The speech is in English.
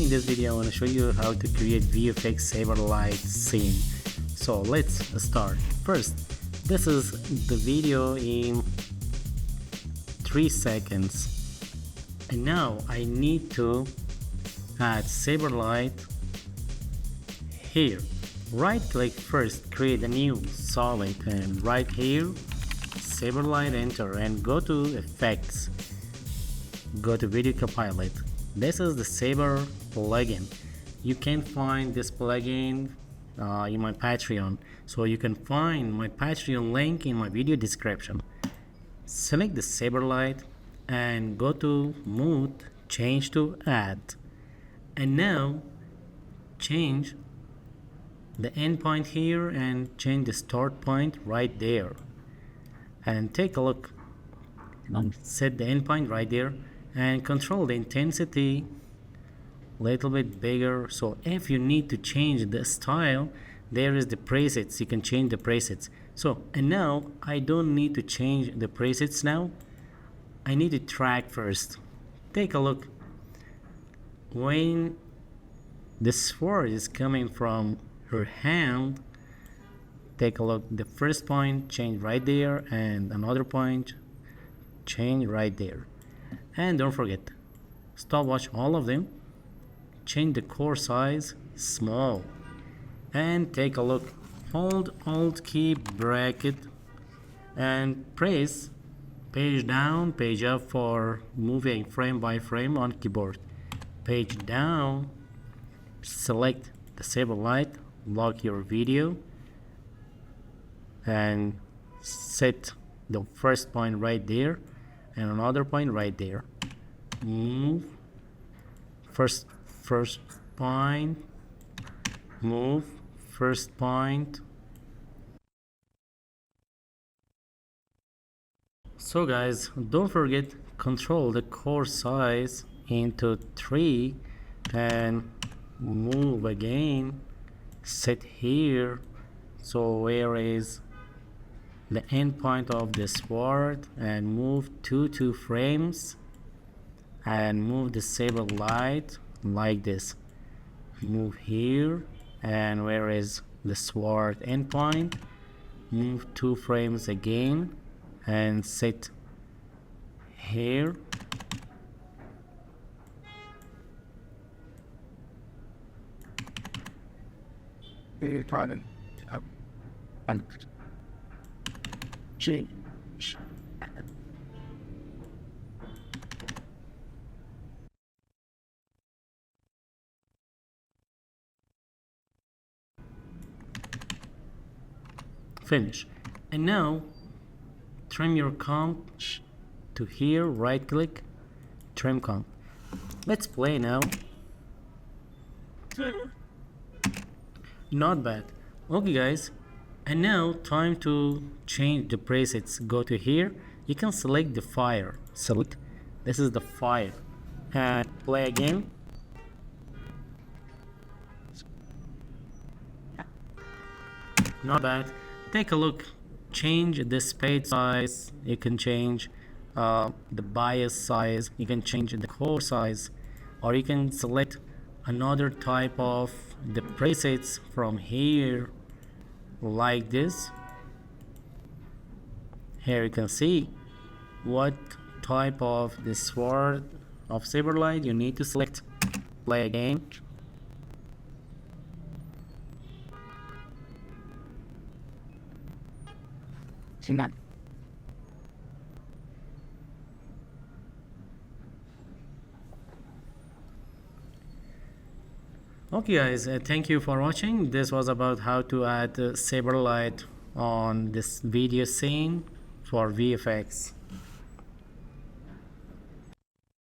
in this video I want to show you how to create VFX Saber light scene. So let's start. First, this is the video in 3 seconds, and now I need to add Saber light here. Right click first, create a new solid, and right here Saber light, enter, and go to effects, go to video copilot. This is the Saber plugin. You can find this plugin in my Patreon, so you can find my Patreon link in my video description. Select the Saber light and go to mode, change to add, and now change the end point here and change the start point right there, and take a look. Set the end point right there and control the intensity a little bit bigger. So if you need to change the style, there is the presets, you can change the presets. So, and now I don't need to change the presets now. I need to track first. Take a look. When the sword is coming from her hand, take a look. The first point change right there, and another point change right there. And don't forget, stopwatch all of them, change the core size small, and take a look. Hold Alt key bracket and press page down, page up for moving frame by frame on keyboard. Page down, select the Saber light, lock your video, and set the first point right there and another point right there. Move first point, move first point. So guys, don't forget, control the core size into 3 and move again, set here. So where is the end point of the sword, and move 2 frames and move the Saber light like this. Move here, and where is the sword end point, move 2 frames again and set here. Change. Finish. And now trim your comp to here, right click, trim comp. Let's play now. Not bad. Okay guys, and now time to change the presets. Go to here, you can select the fire, select, this is the fire, and play again. Not bad. Take a look, change the spade size, you can change the bias size, you can change the core size, or you can select another type of the presets from here like this. Here you can see what type of the sword of Saber light you need to select. Play again. Okay guys, thank you for watching. This was about how to add Saber light on this video scene for VFX.